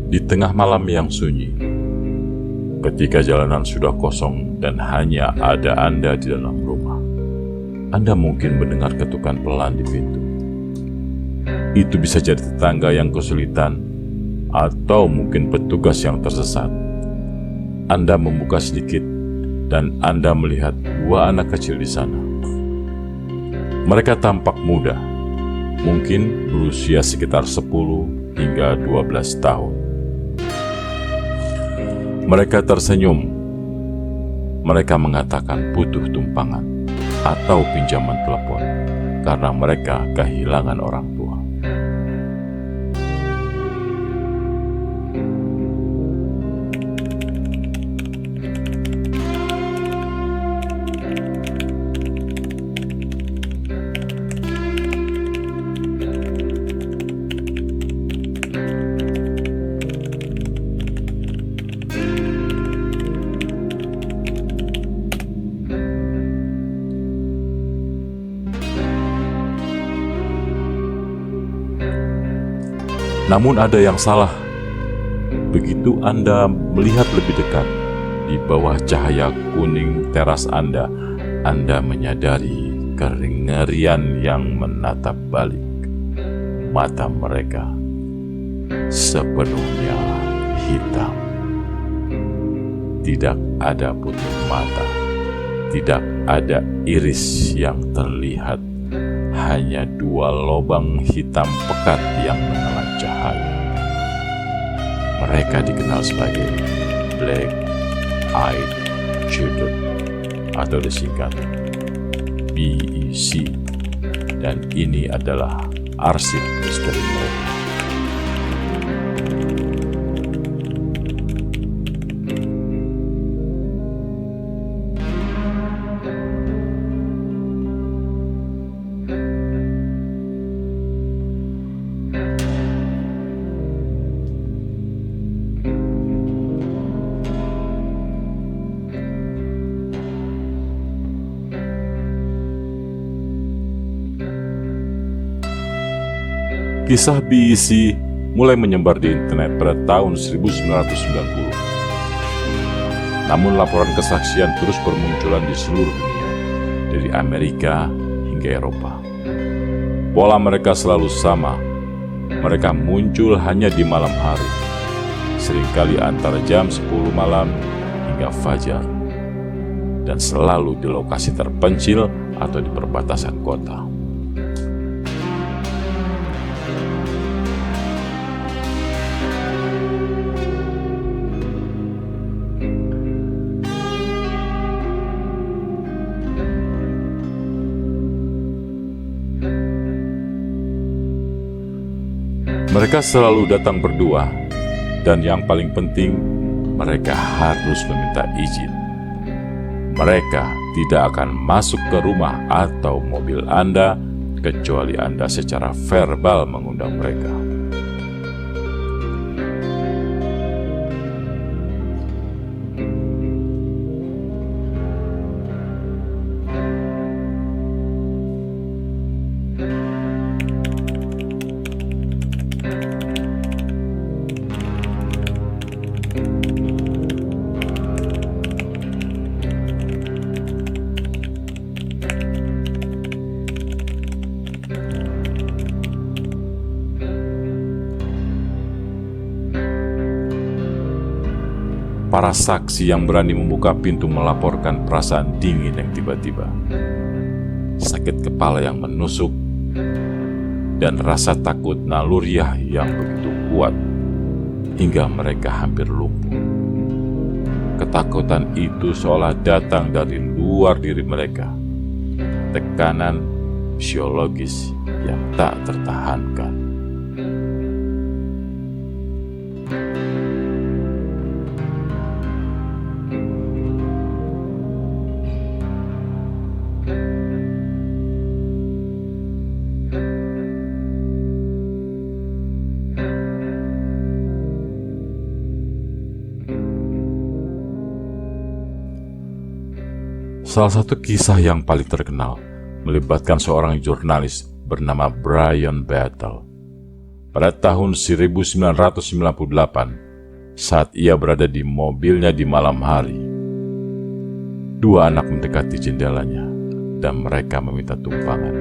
Di tengah malam yang sunyi, ketika jalanan sudah kosong dan hanya ada Anda di dalam rumah, Anda mungkin mendengar ketukan pelan di pintu. Itu bisa jadi tetangga yang kesulitan, atau mungkin petugas yang tersesat. Anda membuka sedikit, dan Anda melihat dua anak kecil di sana. Mereka tampak muda, mungkin berusia sekitar 10 hingga 12 tahun. Mereka tersenyum. Mereka mengatakan butuh tumpangan atau pinjaman telepon karena mereka kehilangan orang tua. Namun ada yang salah. Begitu Anda melihat lebih dekat, di bawah cahaya kuning teras Anda menyadari kengerian yang menatap balik. Mata mereka sepenuhnya hitam. Tidak ada putih mata, tidak ada iris yang terlihat, hanya dua lubang hitam pekat yang menelan cahaya. Mereka dikenal sebagai Black-Eyed Children atau disingkat BEC, dan ini adalah arsip misteri mereka. Kisah BEC mulai menyebar di internet pada tahun 1990. Namun laporan kesaksian terus bermunculan di seluruh dunia, dari Amerika hingga Eropa. Pola mereka selalu sama. Mereka muncul hanya di malam hari, seringkali antara jam 10 malam hingga fajar, dan selalu di lokasi terpencil atau di perbatasan kota. Mereka selalu datang berdua, dan yang paling penting, mereka harus meminta izin. Mereka tidak akan masuk ke rumah atau mobil Anda kecuali Anda secara verbal mengundang mereka. Para saksi yang berani membuka pintu melaporkan perasaan dingin yang tiba-tiba, sakit kepala yang menusuk, dan rasa takut naluriah yang begitu kuat hingga mereka hampir lumpuh. Ketakutan itu seolah datang dari luar diri mereka, tekanan fisiologis yang tak tertahankan. Salah satu kisah yang paling terkenal melibatkan seorang jurnalis bernama Brian Battle. Pada tahun 1998, saat ia berada di mobilnya di malam hari, dua anak mendekati jendelanya dan mereka meminta tumpangan.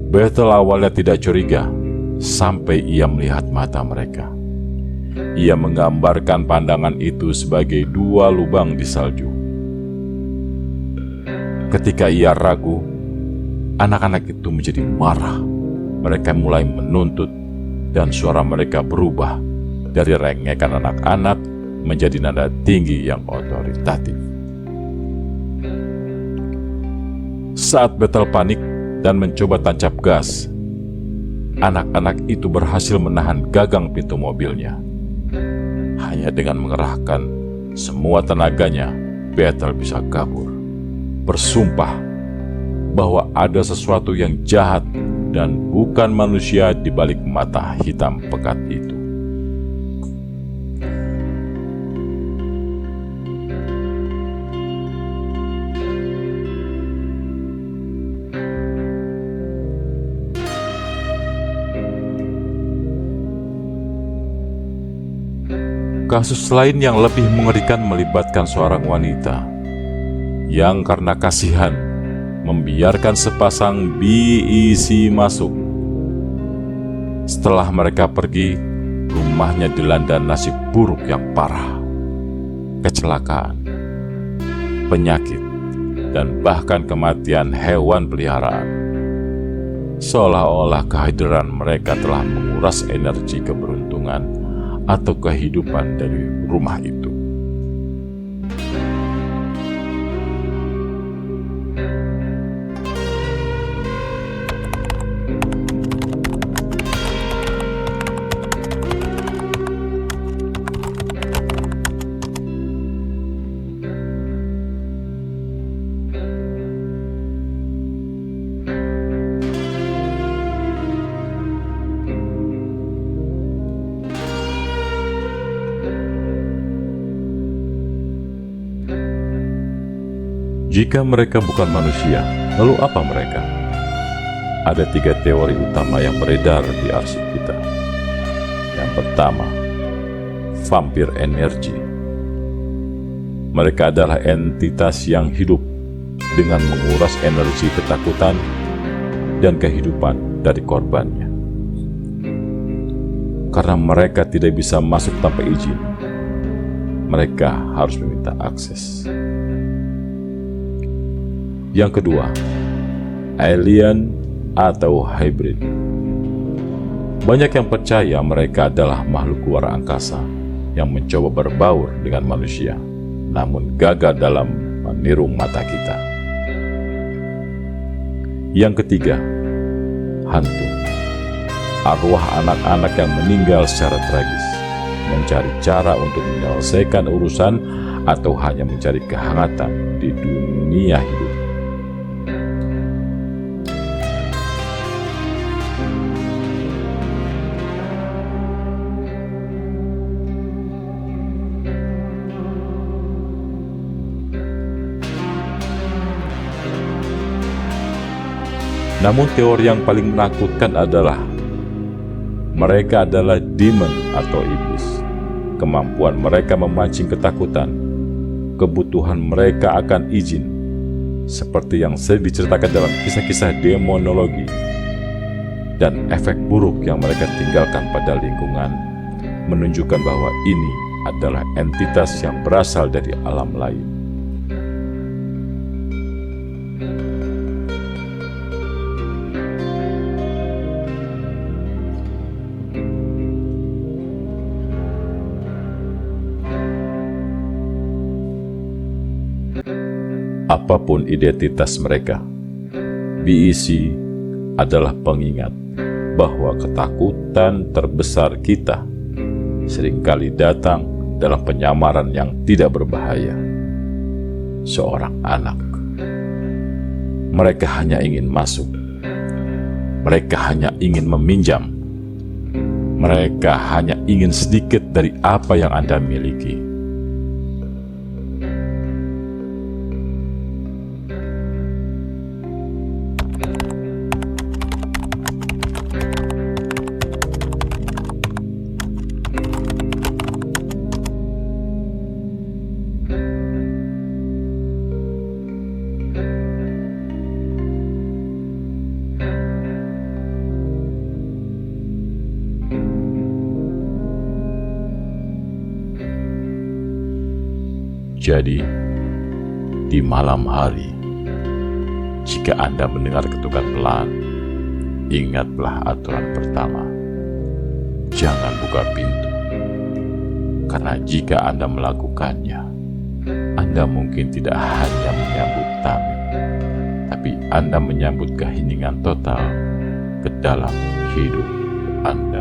Bethel awalnya tidak curiga sampai ia melihat mata mereka. Ia menggambarkan pandangan itu sebagai dua lubang di salju. Ketika ia ragu, anak-anak itu menjadi marah. Mereka mulai menuntut dan suara mereka berubah dari rengekan anak-anak menjadi nada tinggi yang otoritatif. Saat Bethel panik dan mencoba tancap gas, anak-anak itu berhasil menahan gagang pintu mobilnya. Hanya dengan mengerahkan semua tenaganya, Bethel bisa kabur, bersumpah bahwa ada sesuatu yang jahat dan bukan manusia di balik mata hitam pekat itu. Kasus lain yang lebih mengerikan melibatkan seorang wanita yang karena kasihan membiarkan sepasang BEC masuk. Setelah mereka pergi, rumahnya dilanda nasib buruk yang parah, kecelakaan, penyakit, dan bahkan kematian hewan peliharaan. Seolah-olah kehadiran mereka telah menguras energi keberuntungan atau kehidupan dari rumah itu. Jika mereka bukan manusia, lalu apa mereka? Ada 3 teori utama yang beredar di arsip kita. Yang pertama, vampir energi. Mereka adalah entitas yang hidup dengan menguras energi ketakutan dan kehidupan dari korbannya. Karena mereka tidak bisa masuk tanpa izin, mereka harus meminta akses. Yang kedua, alien atau hybrid. Banyak yang percaya mereka adalah makhluk luar angkasa yang mencoba berbaur dengan manusia, namun gagal dalam meniru mata kita. Yang ketiga, hantu. Arwah anak-anak yang meninggal secara tragis, mencari cara untuk menyelesaikan urusan atau hanya mencari kehangatan di dunia hidup. Namun teori yang paling menakutkan adalah mereka adalah demon atau iblis. Kemampuan mereka memancing ketakutan. Kebutuhan mereka akan izin, seperti yang sering diceritakan dalam kisah-kisah demonologi. Dan efek buruk yang mereka tinggalkan pada lingkungan menunjukkan bahwa ini adalah entitas yang berasal dari alam lain. Apapun identitas mereka, BEC adalah pengingat bahwa ketakutan terbesar kita seringkali datang dalam penyamaran yang tidak berbahaya. Seorang anak. Mereka hanya ingin masuk. Mereka hanya ingin meminjam. Mereka hanya ingin sedikit dari apa yang Anda miliki. Jadi, di malam hari, jika Anda mendengar ketukan pelan, ingatlah aturan pertama. Jangan buka pintu. Karena jika Anda melakukannya, Anda mungkin tidak hanya menyambut tamu, tapi Anda menyambut keheningan total ke dalam hidup Anda.